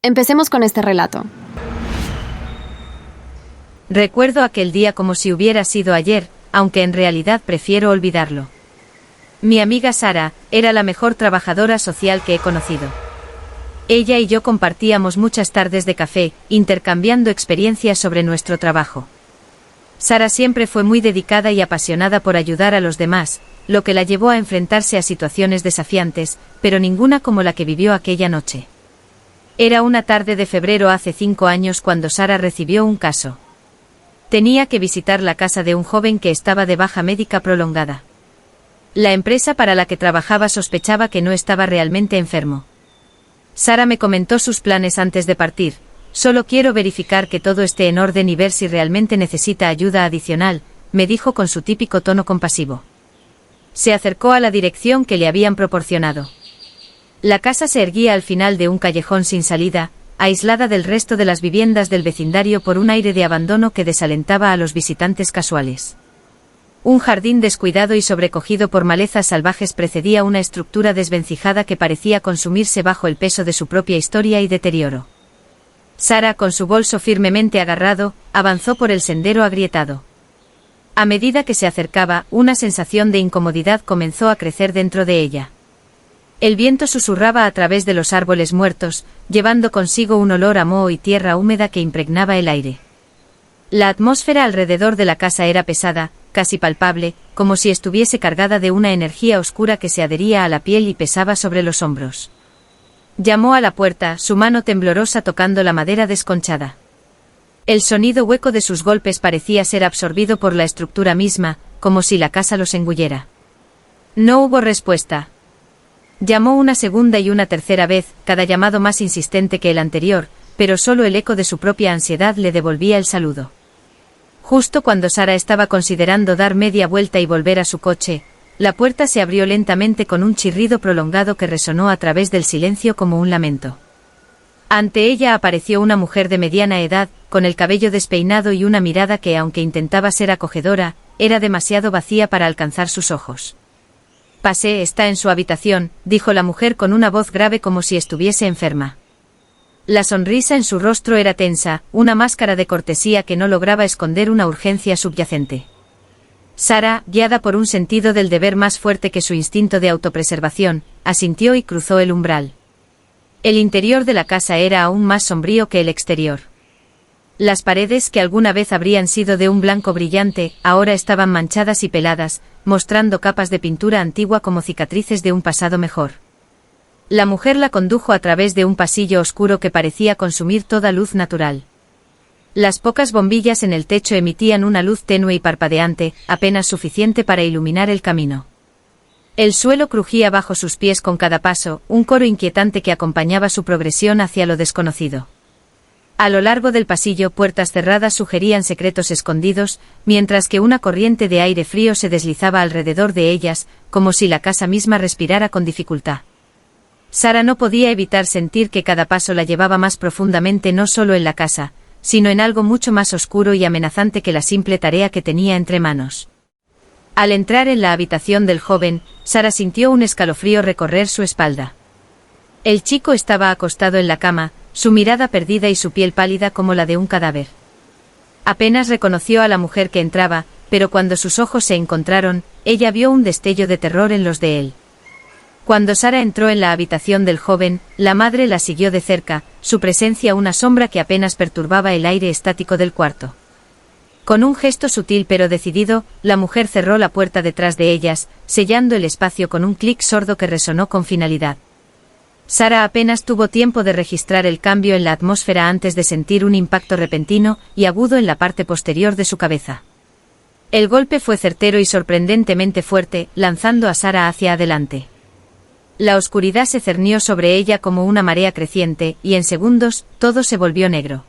Empecemos con este relato. Recuerdo aquel día como si hubiera sido ayer, aunque en realidad prefiero olvidarlo. Mi amiga Sara era la mejor trabajadora social que he conocido. Ella y yo compartíamos muchas tardes de café, intercambiando experiencias sobre nuestro trabajo. Sara siempre fue muy dedicada y apasionada por ayudar a los demás, lo que la llevó a enfrentarse a situaciones desafiantes, pero ninguna como la que vivió aquella noche. Era una tarde de febrero hace 5 años cuando Sara recibió un caso. Tenía que visitar la casa de un joven que estaba de baja médica prolongada. La empresa para la que trabajaba sospechaba que no estaba realmente enfermo. Sara me comentó sus planes antes de partir. Solo quiero verificar que todo esté en orden y ver si realmente necesita ayuda adicional, me dijo con su típico tono compasivo. Se acercó a la dirección que le habían proporcionado. La casa se erguía al final de un callejón sin salida, aislada del resto de las viviendas del vecindario por un aire de abandono que desalentaba a los visitantes casuales. Un jardín descuidado y sobrecogido por malezas salvajes precedía una estructura desvencijada que parecía consumirse bajo el peso de su propia historia y deterioro. Sara, con su bolso firmemente agarrado, avanzó por el sendero agrietado. A medida que se acercaba, una sensación de incomodidad comenzó a crecer dentro de ella. El viento susurraba a través de los árboles muertos, llevando consigo un olor a moho y tierra húmeda que impregnaba el aire. La atmósfera alrededor de la casa era pesada, casi palpable, como si estuviese cargada de una energía oscura que se adhería a la piel y pesaba sobre los hombros. Llamó a la puerta, su mano temblorosa tocando la madera desconchada. El sonido hueco de sus golpes parecía ser absorbido por la estructura misma, como si la casa los engullera. No hubo respuesta. Llamó una segunda y una tercera vez, cada llamado más insistente que el anterior, pero solo el eco de su propia ansiedad le devolvía el saludo. Justo cuando Sara estaba considerando dar media vuelta y volver a su coche, la puerta se abrió lentamente con un chirrido prolongado que resonó a través del silencio como un lamento. Ante ella apareció una mujer de mediana edad, con el cabello despeinado y una mirada que, aunque intentaba ser acogedora, era demasiado vacía para alcanzar sus ojos. «Pase, está en su habitación», dijo la mujer con una voz grave como si estuviese enferma. La sonrisa en su rostro era tensa, una máscara de cortesía que no lograba esconder una urgencia subyacente. Sara, guiada por un sentido del deber más fuerte que su instinto de autopreservación, asintió y cruzó el umbral. El interior de la casa era aún más sombrío que el exterior. Las paredes, que alguna vez habrían sido de un blanco brillante, ahora estaban manchadas y peladas, mostrando capas de pintura antigua como cicatrices de un pasado mejor. La mujer la condujo a través de un pasillo oscuro que parecía consumir toda luz natural. Las pocas bombillas en el techo emitían una luz tenue y parpadeante, apenas suficiente para iluminar el camino. El suelo crujía bajo sus pies con cada paso, un coro inquietante que acompañaba su progresión hacia lo desconocido. A lo largo del pasillo, puertas cerradas sugerían secretos escondidos, mientras que una corriente de aire frío se deslizaba alrededor de ellas, como si la casa misma respirara con dificultad. Sara no podía evitar sentir que cada paso la llevaba más profundamente no solo en la casa, sino en algo mucho más oscuro y amenazante que la simple tarea que tenía entre manos. Al entrar en la habitación del joven, Sara sintió un escalofrío recorrer su espalda. El chico estaba acostado en la cama, su mirada perdida y su piel pálida como la de un cadáver. Apenas reconoció a la mujer que entraba, pero cuando sus ojos se encontraron, ella vio un destello de terror en los de él. Cuando Sara entró en la habitación del joven, la madre la siguió de cerca, su presencia una sombra que apenas perturbaba el aire estático del cuarto. Con un gesto sutil pero decidido, la mujer cerró la puerta detrás de ellas, sellando el espacio con un clic sordo que resonó con finalidad. Sara apenas tuvo tiempo de registrar el cambio en la atmósfera antes de sentir un impacto repentino y agudo en la parte posterior de su cabeza. El golpe fue certero y sorprendentemente fuerte, lanzando a Sara hacia adelante. La oscuridad se cernió sobre ella como una marea creciente, y en segundos, todo se volvió negro.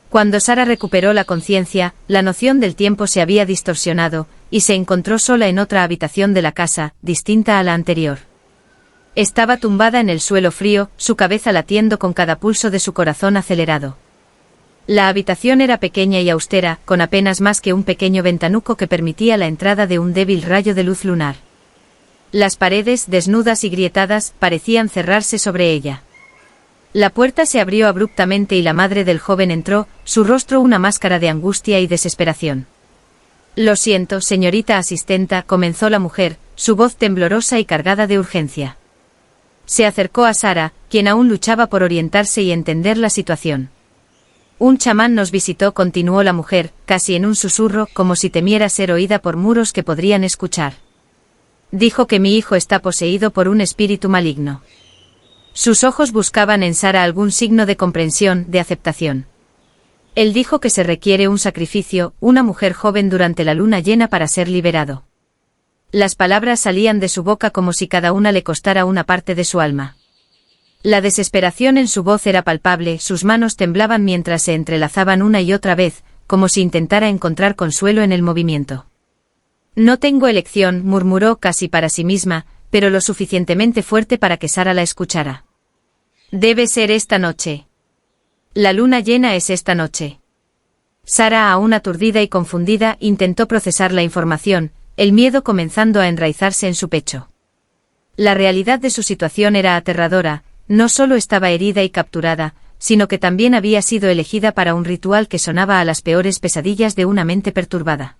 Cuando Sara recuperó la conciencia, la noción del tiempo se había distorsionado, y se encontró sola en otra habitación de la casa, distinta a la anterior. Estaba tumbada en el suelo frío, su cabeza latiendo con cada pulso de su corazón acelerado. La habitación era pequeña y austera, con apenas más que un pequeño ventanuco que permitía la entrada de un débil rayo de luz lunar. Las paredes, desnudas y grietadas, parecían cerrarse sobre ella. La puerta se abrió abruptamente y la madre del joven entró, su rostro una máscara de angustia y desesperación. Lo siento, señorita asistenta, comenzó la mujer, su voz temblorosa y cargada de urgencia. Se acercó a Sara, quien aún luchaba por orientarse y entender la situación. Un chamán nos visitó, continuó la mujer, casi en un susurro, como si temiera ser oída por muros que podrían escuchar. Dijo que mi hijo está poseído por un espíritu maligno. Sus ojos buscaban en Sara algún signo de comprensión, de aceptación. Él dijo que se requiere un sacrificio, una mujer joven durante la luna llena para ser liberado. Las palabras salían de su boca como si cada una le costara una parte de su alma. La desesperación en su voz era palpable, sus manos temblaban mientras se entrelazaban una y otra vez, como si intentara encontrar consuelo en el movimiento. No tengo elección, murmuró casi para sí misma, pero lo suficientemente fuerte para que Sara la escuchara. Debe ser esta noche. La luna llena es esta noche. Sara, aún aturdida y confundida, intentó procesar la información, el miedo comenzando a enraizarse en su pecho. La realidad de su situación era aterradora, no solo estaba herida y capturada, sino que también había sido elegida para un ritual que sonaba a las peores pesadillas de una mente perturbada.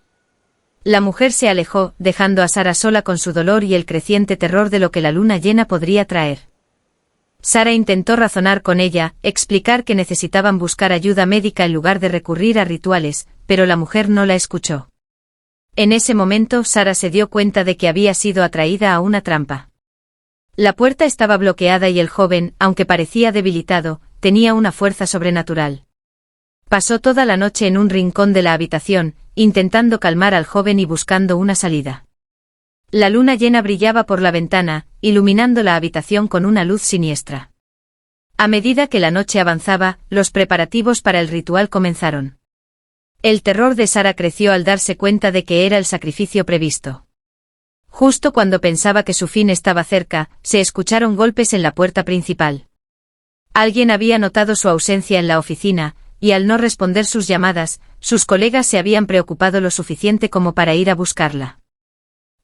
La mujer se alejó, dejando a Sara sola con su dolor y el creciente terror de lo que la luna llena podría traer. Sara intentó razonar con ella, explicar que necesitaban buscar ayuda médica en lugar de recurrir a rituales, pero la mujer no la escuchó. En ese momento Sara se dio cuenta de que había sido atraída a una trampa. La puerta estaba bloqueada y el joven, aunque parecía debilitado, tenía una fuerza sobrenatural. Pasó toda la noche en un rincón de la habitación, intentando calmar al joven y buscando una salida. La luna llena brillaba por la ventana, iluminando la habitación con una luz siniestra. A medida que la noche avanzaba, los preparativos para el ritual comenzaron. El terror de Sara creció al darse cuenta de que era el sacrificio previsto. Justo cuando pensaba que su fin estaba cerca, se escucharon golpes en la puerta principal. Alguien había notado su ausencia en la oficina, y al no responder sus llamadas, sus colegas se habían preocupado lo suficiente como para ir a buscarla.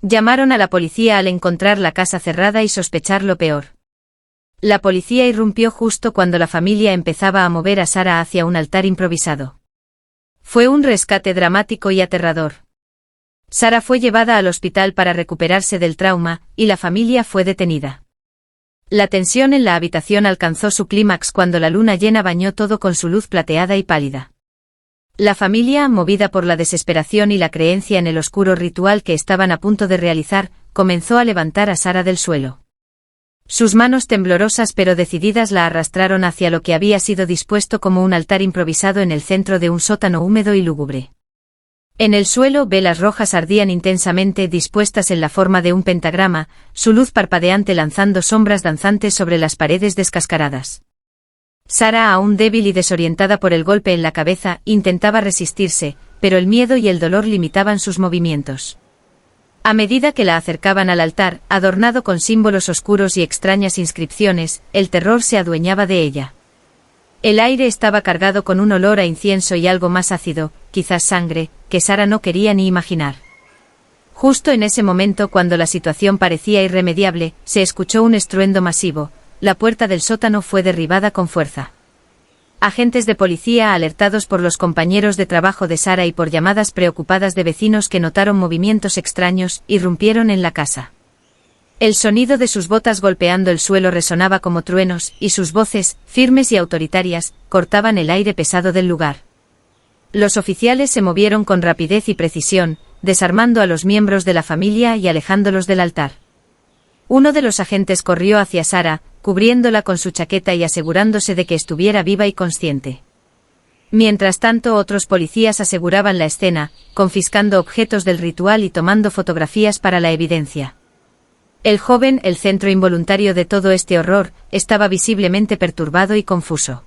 Llamaron a la policía al encontrar la casa cerrada y sospechar lo peor. La policía irrumpió justo cuando la familia empezaba a mover a Sara hacia un altar improvisado. Fue un rescate dramático y aterrador. Sara fue llevada al hospital para recuperarse del trauma, y la familia fue detenida. La tensión en la habitación alcanzó su clímax cuando la luna llena bañó todo con su luz plateada y pálida. La familia, movida por la desesperación y la creencia en el oscuro ritual que estaban a punto de realizar, comenzó a levantar a Sara del suelo. Sus manos temblorosas pero decididas la arrastraron hacia lo que había sido dispuesto como un altar improvisado en el centro de un sótano húmedo y lúgubre. En el suelo, velas rojas ardían intensamente, dispuestas en la forma de un pentagrama, su luz parpadeante lanzando sombras danzantes sobre las paredes descascaradas. Sara, aún débil y desorientada por el golpe en la cabeza, intentaba resistirse, pero el miedo y el dolor limitaban sus movimientos. A medida que la acercaban al altar, adornado con símbolos oscuros y extrañas inscripciones, el terror se adueñaba de ella. El aire estaba cargado con un olor a incienso y algo más ácido, quizás sangre, que Sara no quería ni imaginar. Justo en ese momento, cuando la situación parecía irremediable, se escuchó un estruendo masivo, la puerta del sótano fue derribada con fuerza. Agentes de policía, alertados por los compañeros de trabajo de Sara y por llamadas preocupadas de vecinos que notaron movimientos extraños, irrumpieron en la casa. El sonido de sus botas golpeando el suelo resonaba como truenos, y sus voces, firmes y autoritarias, cortaban el aire pesado del lugar. Los oficiales se movieron con rapidez y precisión, desarmando a los miembros de la familia y alejándolos del altar. Uno de los agentes corrió hacia Sara, cubriéndola con su chaqueta y asegurándose de que estuviera viva y consciente. Mientras tanto, otros policías aseguraban la escena, confiscando objetos del ritual y tomando fotografías para la evidencia. El joven, el centro involuntario de todo este horror, estaba visiblemente perturbado y confuso.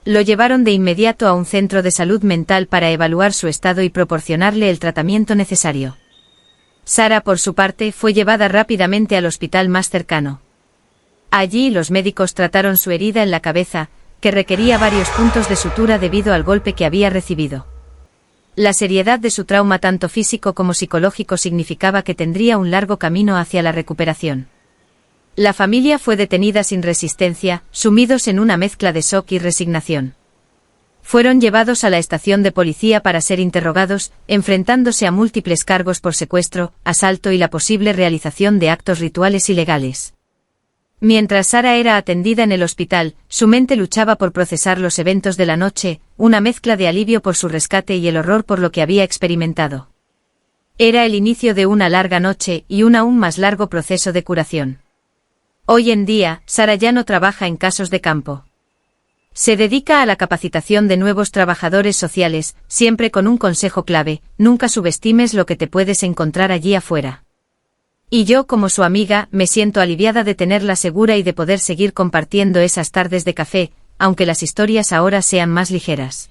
Lo llevaron de inmediato a un centro de salud mental para evaluar su estado y proporcionarle el tratamiento necesario. Sara, por su parte, fue llevada rápidamente al hospital más cercano. Allí los médicos trataron su herida en la cabeza, que requería varios puntos de sutura debido al golpe que había recibido. La seriedad de su trauma tanto físico como psicológico significaba que tendría un largo camino hacia la recuperación. La familia fue detenida sin resistencia, sumidos en una mezcla de shock y resignación. Fueron llevados a la estación de policía para ser interrogados, enfrentándose a múltiples cargos por secuestro, asalto y la posible realización de actos rituales ilegales. Mientras Sara era atendida en el hospital, su mente luchaba por procesar los eventos de la noche, una mezcla de alivio por su rescate y el horror por lo que había experimentado. Era el inicio de una larga noche y un aún más largo proceso de curación. Hoy en día, Sara ya no trabaja en casos de campo. Se dedica a la capacitación de nuevos trabajadores sociales, siempre con un consejo clave: nunca subestimes lo que te puedes encontrar allí afuera. Y yo, como su amiga, me siento aliviada de tenerla segura y de poder seguir compartiendo esas tardes de café, aunque las historias ahora sean más ligeras.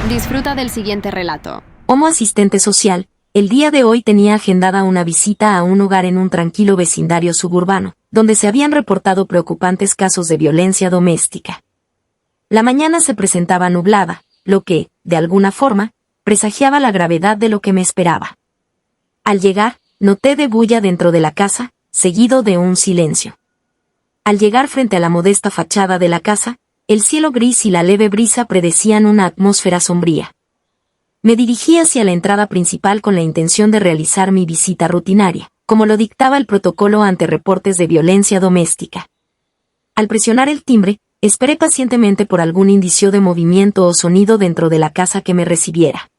Disfruta del siguiente relato. Como asistente social, el día de hoy tenía agendada una visita a un hogar en un tranquilo vecindario suburbano, donde se habían reportado preocupantes casos de violencia doméstica. La mañana se presentaba nublada, lo que, de alguna forma, presagiaba la gravedad de lo que me esperaba. Al llegar, noté de bulla dentro de la casa, seguido de un silencio. Al llegar frente a la modesta fachada de la casa, el cielo gris y la leve brisa predecían una atmósfera sombría. Me dirigí hacia la entrada principal con la intención de realizar mi visita rutinaria, como lo dictaba el protocolo ante reportes de violencia doméstica. Al presionar el timbre, esperé pacientemente por algún indicio de movimiento o sonido dentro de la casa que me recibiera.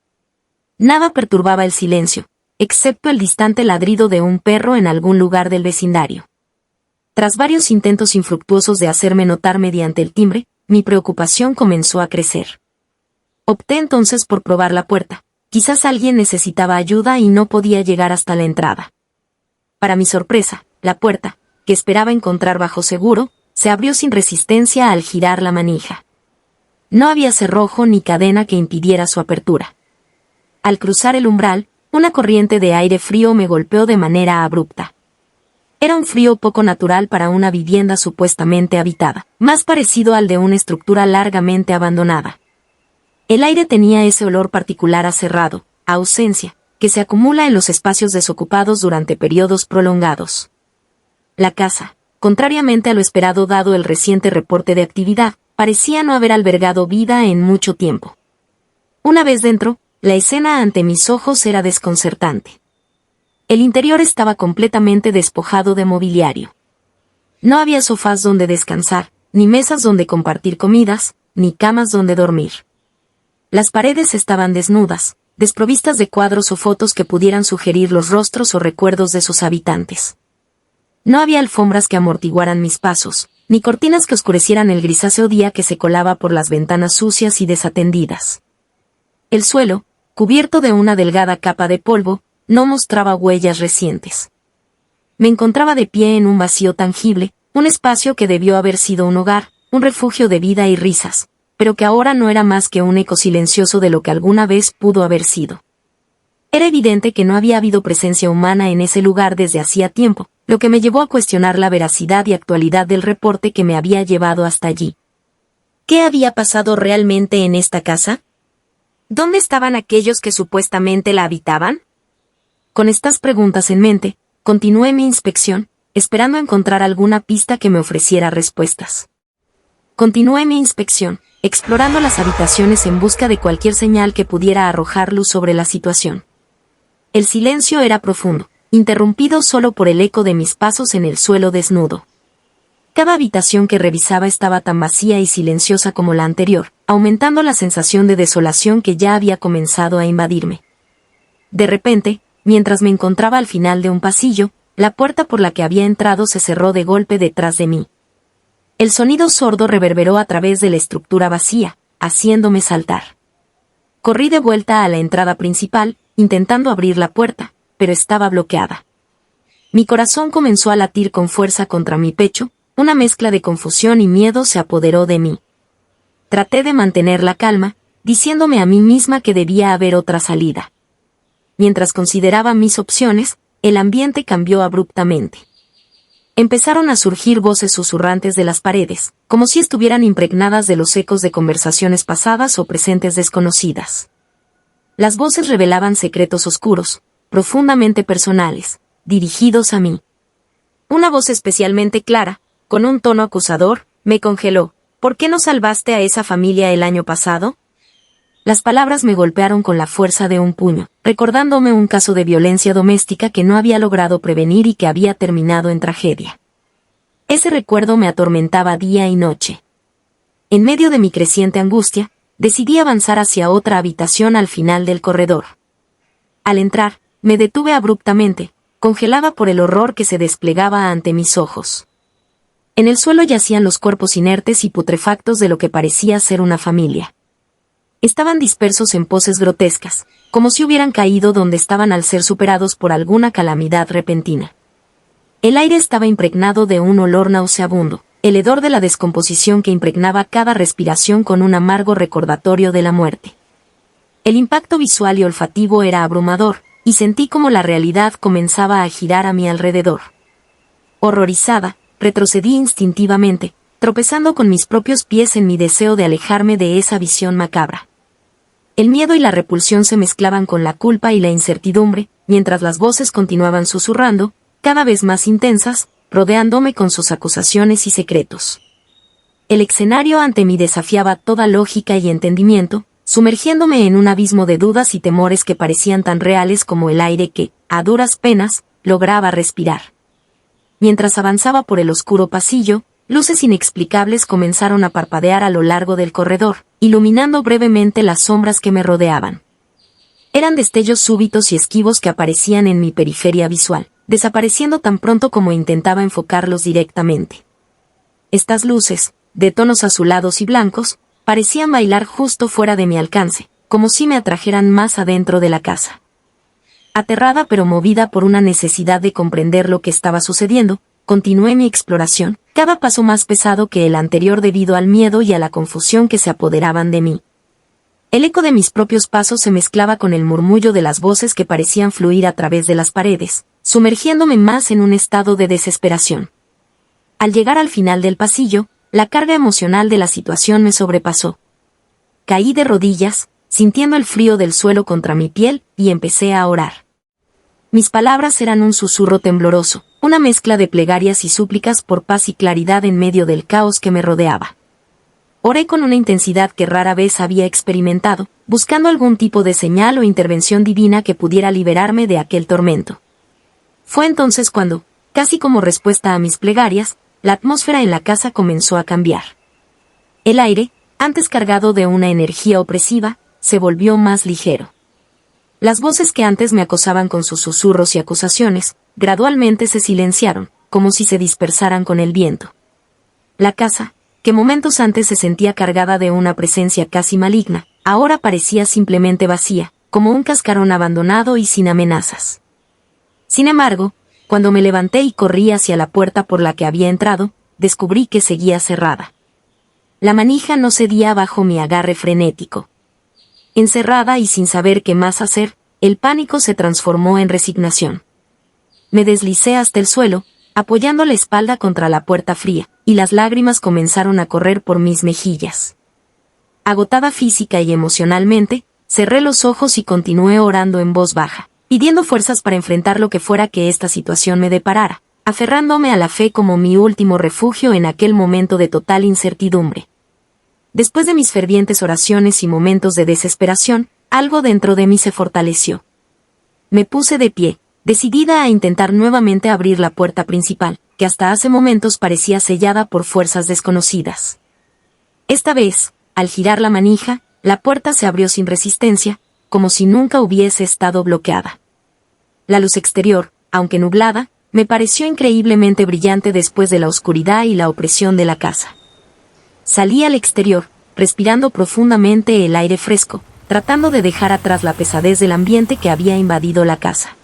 Nada perturbaba el silencio, excepto el distante ladrido de un perro en algún lugar del vecindario. Tras varios intentos infructuosos de hacerme notar mediante el timbre, mi preocupación comenzó a crecer. Opté entonces por probar la puerta. Quizás alguien necesitaba ayuda y no podía llegar hasta la entrada. Para mi sorpresa, la puerta, que esperaba encontrar bajo seguro, se abrió sin resistencia al girar la manija. No había cerrojo ni cadena que impidiera su apertura. Al cruzar el umbral, una corriente de aire frío me golpeó de manera abrupta. Era un frío poco natural para una vivienda supuestamente habitada, más parecido al de una estructura largamente abandonada. El aire tenía ese olor particular a cerrado, a ausencia, que se acumula en los espacios desocupados durante periodos prolongados. La casa, contrariamente a lo esperado dado el reciente reporte de actividad, parecía no haber albergado vida en mucho tiempo. Una vez dentro, la escena ante mis ojos era desconcertante. El interior estaba completamente despojado de mobiliario. No había sofás donde descansar, ni mesas donde compartir comidas, ni camas donde dormir. Las paredes estaban desnudas, desprovistas de cuadros o fotos que pudieran sugerir los rostros o recuerdos de sus habitantes. No había alfombras que amortiguaran mis pasos, ni cortinas que oscurecieran el grisáceo día que se colaba por las ventanas sucias y desatendidas. El suelo, cubierto de una delgada capa de polvo, no mostraba huellas recientes. Me encontraba de pie en un vacío tangible, un espacio que debió haber sido un hogar, un refugio de vida y risas, pero que ahora no era más que un eco silencioso de lo que alguna vez pudo haber sido. Era evidente que no había habido presencia humana en ese lugar desde hacía tiempo, lo que me llevó a cuestionar la veracidad y actualidad del reporte que me había llevado hasta allí. ¿Qué había pasado realmente en esta casa? ¿Dónde estaban aquellos que supuestamente la habitaban? Con estas preguntas en mente, continué mi inspección, esperando encontrar alguna pista que me ofreciera respuestas. Continué mi inspección, explorando las habitaciones en busca de cualquier señal que pudiera arrojar luz sobre la situación. El silencio era profundo, interrumpido solo por el eco de mis pasos en el suelo desnudo. Cada habitación que revisaba estaba tan vacía y silenciosa como la anterior, aumentando la sensación de desolación que ya había comenzado a invadirme. De repente, mientras me encontraba al final de un pasillo, la puerta por la que había entrado se cerró de golpe detrás de mí. El sonido sordo reverberó a través de la estructura vacía, haciéndome saltar. Corrí de vuelta a la entrada principal, intentando abrir la puerta, pero estaba bloqueada. Mi corazón comenzó a latir con fuerza contra mi pecho, una mezcla de confusión y miedo se apoderó de mí. Traté de mantener la calma, diciéndome a mí misma que debía haber otra salida. Mientras consideraba mis opciones, el ambiente cambió abruptamente. Empezaron a surgir voces susurrantes de las paredes, como si estuvieran impregnadas de los ecos de conversaciones pasadas o presentes desconocidas. Las voces revelaban secretos oscuros, profundamente personales, dirigidos a mí. Una voz especialmente clara, con un tono acusador, me congeló. ¿Por qué no salvaste a esa familia el año pasado? Las palabras me golpearon con la fuerza de un puño, recordándome un caso de violencia doméstica que no había logrado prevenir y que había terminado en tragedia. Ese recuerdo me atormentaba día y noche. En medio de mi creciente angustia, decidí avanzar hacia otra habitación al final del corredor. Al entrar, me detuve abruptamente, congelada por el horror que se desplegaba ante mis ojos. En el suelo yacían los cuerpos inertes y putrefactos de lo que parecía ser una familia. Estaban dispersos en poses grotescas, como si hubieran caído donde estaban al ser superados por alguna calamidad repentina. El aire estaba impregnado de un olor nauseabundo, el hedor de la descomposición que impregnaba cada respiración con un amargo recordatorio de la muerte. El impacto visual y olfativo era abrumador, y sentí como la realidad comenzaba a girar a mi alrededor. Horrorizada, retrocedí instintivamente, tropezando con mis propios pies en mi deseo de alejarme de esa visión macabra. El miedo y la repulsión se mezclaban con la culpa y la incertidumbre, mientras las voces continuaban susurrando, cada vez más intensas, rodeándome con sus acusaciones y secretos. El escenario ante mí desafiaba toda lógica y entendimiento, sumergiéndome en un abismo de dudas y temores que parecían tan reales como el aire que, a duras penas, lograba respirar. Mientras avanzaba por el oscuro pasillo, luces inexplicables comenzaron a parpadear a lo largo del corredor, iluminando brevemente las sombras que me rodeaban. Eran destellos súbitos y esquivos que aparecían en mi periferia visual, desapareciendo tan pronto como intentaba enfocarlos directamente. Estas luces, de tonos azulados y blancos, parecían bailar justo fuera de mi alcance, como si me atrajeran más adentro de la casa. Aterrada pero movida por una necesidad de comprender lo que estaba sucediendo, continué mi exploración, cada paso más pesado que el anterior debido al miedo y a la confusión que se apoderaban de mí. El eco de mis propios pasos se mezclaba con el murmullo de las voces que parecían fluir a través de las paredes, sumergiéndome más en un estado de desesperación. Al llegar al final del pasillo, la carga emocional de la situación me sobrepasó. Caí de rodillas, sintiendo el frío del suelo contra mi piel, y empecé a orar. Mis palabras eran un susurro tembloroso, una mezcla de plegarias y súplicas por paz y claridad en medio del caos que me rodeaba. Oré con una intensidad que rara vez había experimentado, buscando algún tipo de señal o intervención divina que pudiera liberarme de aquel tormento. Fue entonces cuando, casi como respuesta a mis plegarias, la atmósfera en la casa comenzó a cambiar. El aire, antes cargado de una energía opresiva, se volvió más ligero. Las voces que antes me acosaban con sus susurros y acusaciones, gradualmente se silenciaron, como si se dispersaran con el viento. La casa, que momentos antes se sentía cargada de una presencia casi maligna, ahora parecía simplemente vacía, como un cascarón abandonado y sin amenazas. Sin embargo, cuando me levanté y corrí hacia la puerta por la que había entrado, descubrí que seguía cerrada. La manija no cedía bajo mi agarre frenético. Encerrada y sin saber qué más hacer, el pánico se transformó en resignación. Me deslicé hasta el suelo, apoyando la espalda contra la puerta fría, y las lágrimas comenzaron a correr por mis mejillas. Agotada física y emocionalmente, cerré los ojos y continué orando en voz baja, pidiendo fuerzas para enfrentar lo que fuera que esta situación me deparara, aferrándome a la fe como mi último refugio en aquel momento de total incertidumbre. Después de mis fervientes oraciones y momentos de desesperación, algo dentro de mí se fortaleció. Me puse de pie, decidida a intentar nuevamente abrir la puerta principal, que hasta hace momentos parecía sellada por fuerzas desconocidas. Esta vez, al girar la manija, la puerta se abrió sin resistencia, como si nunca hubiese estado bloqueada. La luz exterior, aunque nublada, me pareció increíblemente brillante después de la oscuridad y la opresión de la casa. Salí al exterior, respirando profundamente el aire fresco, tratando de dejar atrás la pesadez del ambiente que había invadido la casa.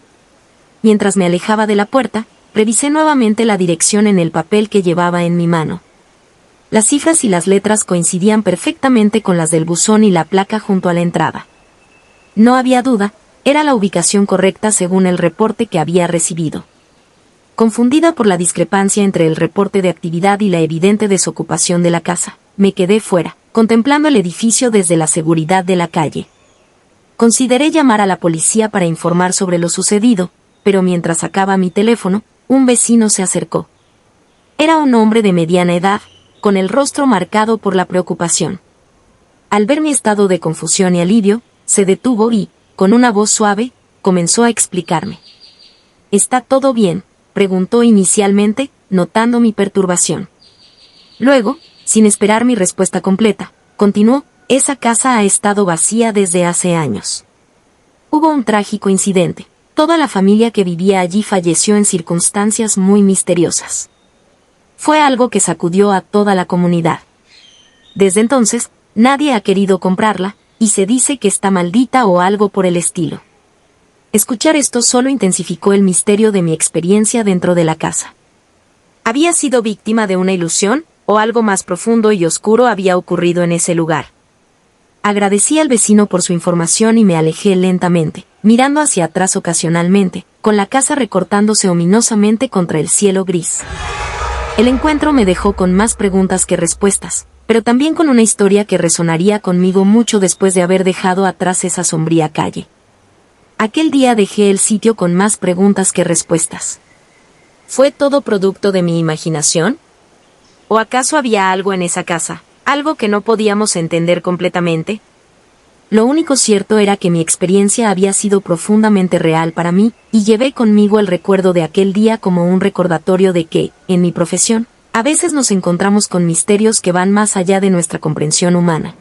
Mientras me alejaba de la puerta, revisé nuevamente la dirección en el papel que llevaba en mi mano. Las cifras y las letras coincidían perfectamente con las del buzón y la placa junto a la entrada. No había duda, era la ubicación correcta según el reporte que había recibido. Confundida por la discrepancia entre el reporte de actividad y la evidente desocupación de la casa, me quedé fuera, contemplando el edificio desde la seguridad de la calle. Consideré llamar a la policía para informar sobre lo sucedido, pero mientras sacaba mi teléfono, un vecino se acercó. Era un hombre de mediana edad, con el rostro marcado por la preocupación. Al ver mi estado de confusión y alivio, se detuvo y, con una voz suave, comenzó a explicarme. ¿Está todo bien?, preguntó inicialmente, notando mi perturbación. Luego, sin esperar mi respuesta completa, continuó: esa casa ha estado vacía desde hace años. Hubo un trágico incidente. Toda la familia que vivía allí falleció en circunstancias muy misteriosas. Fue algo que sacudió a toda la comunidad. Desde entonces, nadie ha querido comprarla, y se dice que está maldita o algo por el estilo. Escuchar esto solo intensificó el misterio de mi experiencia dentro de la casa. ¿Había sido víctima de una ilusión, o algo más profundo y oscuro había ocurrido en ese lugar? Agradecí al vecino por su información y me alejé lentamente, mirando hacia atrás ocasionalmente, con la casa recortándose ominosamente contra el cielo gris. El encuentro me dejó con más preguntas que respuestas, pero también con una historia que resonaría conmigo mucho después de haber dejado atrás esa sombría calle. Aquel día dejé el sitio con más preguntas que respuestas. ¿Fue todo producto de mi imaginación? ¿O acaso había algo en esa casa, algo que no podíamos entender completamente? Lo único cierto era que mi experiencia había sido profundamente real para mí, y llevé conmigo el recuerdo de aquel día como un recordatorio de que, en mi profesión, a veces nos encontramos con misterios que van más allá de nuestra comprensión humana.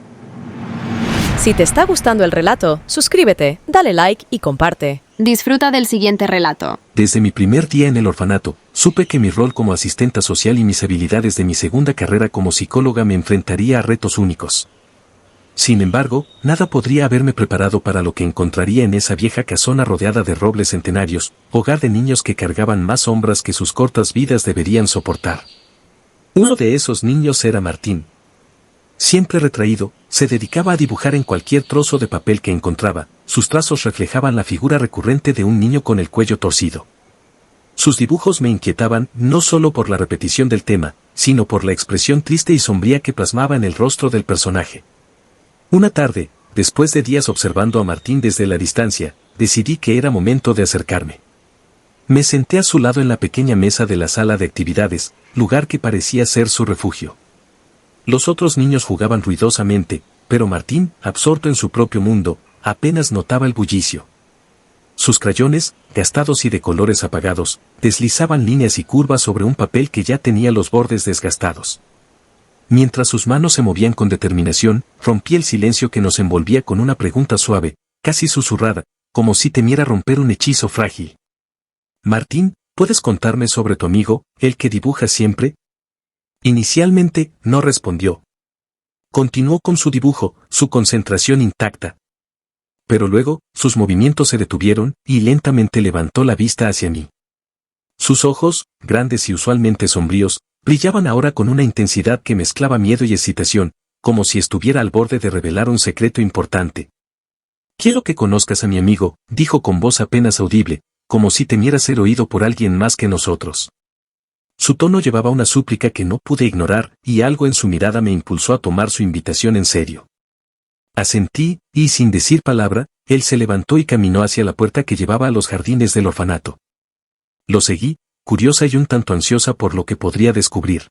Si te está gustando el relato, suscríbete, dale like y comparte. Disfruta del siguiente relato. Desde mi primer día en el orfanato, supe que mi rol como asistenta social y mis habilidades de mi segunda carrera como psicóloga me enfrentaría a retos únicos. Sin embargo, nada podría haberme preparado para lo que encontraría en esa vieja casona rodeada de robles centenarios, hogar de niños que cargaban más sombras que sus cortas vidas deberían soportar. Uno de esos niños era Martín. Siempre retraído, se dedicaba a dibujar en cualquier trozo de papel que encontraba. Sus trazos reflejaban la figura recurrente de un niño con el cuello torcido. Sus dibujos me inquietaban no solo por la repetición del tema, sino por la expresión triste y sombría que plasmaba en el rostro del personaje. Una tarde, después de días observando a Martín desde la distancia, decidí que era momento de acercarme. Me senté a su lado en la pequeña mesa de la sala de actividades, lugar que parecía ser su refugio. Los otros niños jugaban ruidosamente, pero Martín, absorto en su propio mundo, apenas notaba el bullicio. Sus crayones, gastados y de colores apagados, deslizaban líneas y curvas sobre un papel que ya tenía los bordes desgastados. Mientras sus manos se movían con determinación, rompí el silencio que nos envolvía con una pregunta suave, casi susurrada, como si temiera romper un hechizo frágil. Martín, ¿puedes contarme sobre tu amigo, el que dibuja siempre? Inicialmente, no respondió. Continuó con su dibujo, su concentración intacta. Pero luego, sus movimientos se detuvieron, y lentamente levantó la vista hacia mí. Sus ojos, grandes y usualmente sombríos, brillaban ahora con una intensidad que mezclaba miedo y excitación, como si estuviera al borde de revelar un secreto importante. Quiero que conozcas a mi amigo, dijo con voz apenas audible, como si temiera ser oído por alguien más que nosotros. Su tono llevaba una súplica que no pude ignorar, y algo en su mirada me impulsó a tomar su invitación en serio. Asentí, y sin decir palabra, él se levantó y caminó hacia la puerta que llevaba a los jardines del orfanato. Lo seguí, curiosa y un tanto ansiosa por lo que podría descubrir.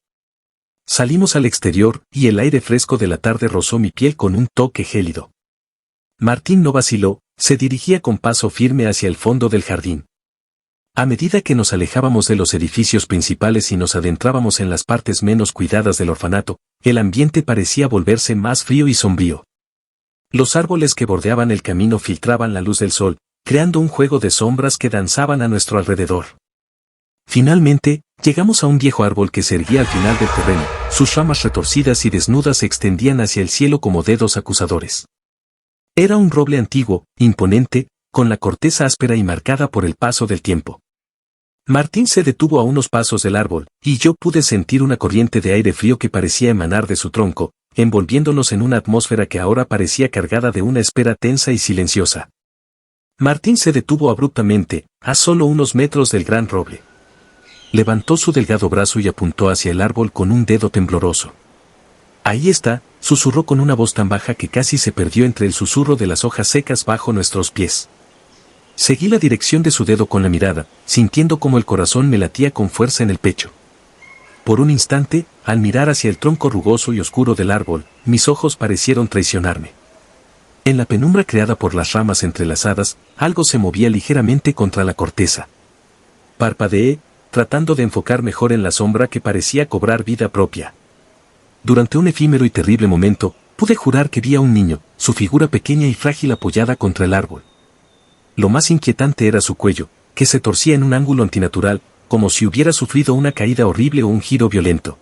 Salimos al exterior, y el aire fresco de la tarde rozó mi piel con un toque gélido. Martín no vaciló, se dirigía con paso firme hacia el fondo del jardín. A medida que nos alejábamos de los edificios principales y nos adentrábamos en las partes menos cuidadas del orfanato, el ambiente parecía volverse más frío y sombrío. Los árboles que bordeaban el camino filtraban la luz del sol, creando un juego de sombras que danzaban a nuestro alrededor. Finalmente, llegamos a un viejo árbol que se erguía al final del terreno, sus ramas retorcidas y desnudas se extendían hacia el cielo como dedos acusadores. Era un roble antiguo, imponente, con la corteza áspera y marcada por el paso del tiempo. Martín se detuvo a unos pasos del árbol, y yo pude sentir una corriente de aire frío que parecía emanar de su tronco, envolviéndonos en una atmósfera que ahora parecía cargada de una espera tensa y silenciosa. Martín se detuvo abruptamente, a solo unos metros del gran roble. Levantó su delgado brazo y apuntó hacia el árbol con un dedo tembloroso. «Ahí está», susurró con una voz tan baja que casi se perdió entre el susurro de las hojas secas bajo nuestros pies. Seguí la dirección de su dedo con la mirada, sintiendo como el corazón me latía con fuerza en el pecho. Por un instante, al mirar hacia el tronco rugoso y oscuro del árbol, mis ojos parecieron traicionarme. En la penumbra creada por las ramas entrelazadas, algo se movía ligeramente contra la corteza. Parpadeé, tratando de enfocar mejor en la sombra que parecía cobrar vida propia. Durante un efímero y terrible momento, pude jurar que vi a un niño, su figura pequeña y frágil apoyada contra el árbol. Lo más inquietante era su cuello, que se torcía en un ángulo antinatural, como si hubiera sufrido una caída horrible o un giro violento.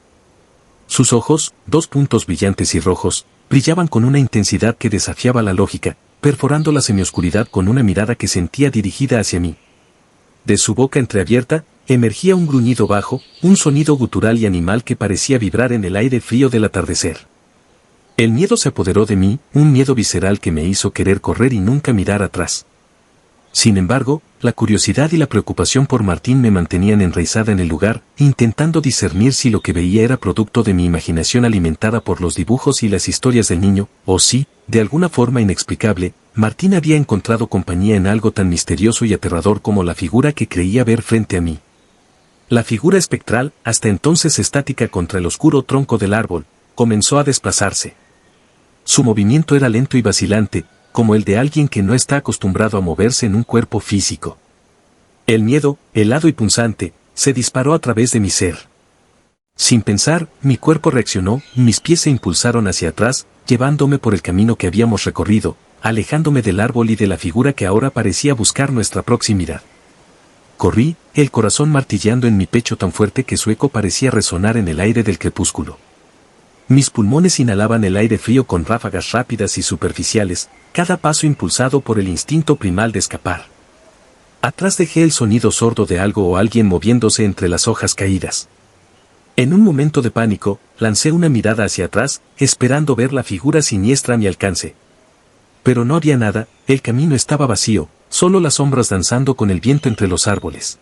Sus ojos, 2 puntos brillantes y rojos, brillaban con una intensidad que desafiaba la lógica, perforando la semioscuridad con una mirada que sentía dirigida hacia mí. De su boca entreabierta, emergía un gruñido bajo, un sonido gutural y animal que parecía vibrar en el aire frío del atardecer. El miedo se apoderó de mí, un miedo visceral que me hizo querer correr y nunca mirar atrás. Sin embargo, la curiosidad y la preocupación por Martín me mantenían enraizada en el lugar, intentando discernir si lo que veía era producto de mi imaginación alimentada por los dibujos y las historias del niño, o si, de alguna forma inexplicable, Martín había encontrado compañía en algo tan misterioso y aterrador como la figura que creía ver frente a mí. La figura espectral, hasta entonces estática contra el oscuro tronco del árbol, comenzó a desplazarse. Su movimiento era lento y vacilante, como el de alguien que no está acostumbrado a moverse en un cuerpo físico. El miedo, helado y punzante, se disparó a través de mi ser. Sin pensar, mi cuerpo reaccionó, mis pies se impulsaron hacia atrás, llevándome por el camino que habíamos recorrido, alejándome del árbol y de la figura que ahora parecía buscar nuestra proximidad. Corrí, el corazón martilleando en mi pecho tan fuerte que su eco parecía resonar en el aire del crepúsculo. Mis pulmones inhalaban el aire frío con ráfagas rápidas y superficiales, cada paso impulsado por el instinto primal de escapar. Atrás dejé el sonido sordo de algo o alguien moviéndose entre las hojas caídas. En un momento de pánico, lancé una mirada hacia atrás, esperando ver la figura siniestra a mi alcance. Pero no había nada, el camino estaba vacío, solo las sombras danzando con el viento entre los árboles.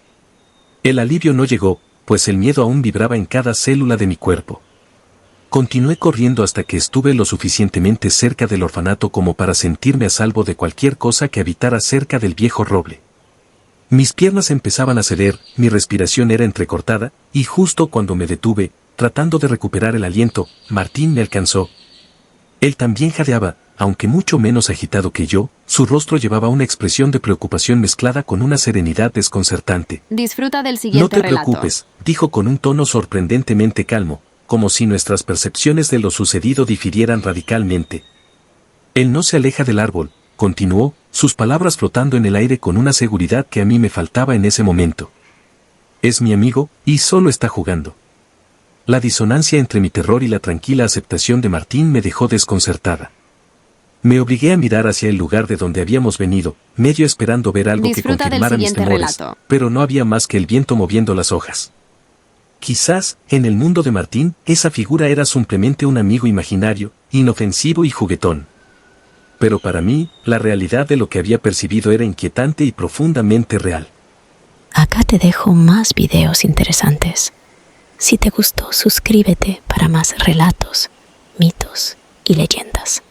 El alivio no llegó, pues el miedo aún vibraba en cada célula de mi cuerpo. Continué corriendo hasta que estuve lo suficientemente cerca del orfanato como para sentirme a salvo de cualquier cosa que habitara cerca del viejo roble. Mis piernas empezaban a ceder, mi respiración era entrecortada, y justo cuando me detuve, tratando de recuperar el aliento, Martín me alcanzó. Él también jadeaba, aunque mucho menos agitado que yo, su rostro llevaba una expresión de preocupación mezclada con una serenidad desconcertante. Disfruta del siguiente relato. No te preocupes, dijo con un tono sorprendentemente calmo, como si nuestras percepciones de lo sucedido difirieran radicalmente. Él no se aleja del árbol, continuó, sus palabras flotando en el aire con una seguridad que a mí me faltaba en ese momento. Es mi amigo, y solo está jugando. La disonancia entre mi terror y la tranquila aceptación de Martín me dejó desconcertada. Me obligué a mirar hacia el lugar de donde habíamos venido, medio esperando ver algo que confirmara mis temores, pero no había más que el viento moviendo las hojas. Quizás, en el mundo de Martín, esa figura era simplemente un amigo imaginario, inofensivo y juguetón. Pero para mí, la realidad de lo que había percibido era inquietante y profundamente real. Acá te dejo más videos interesantes. Si te gustó, suscríbete para más relatos, mitos y leyendas.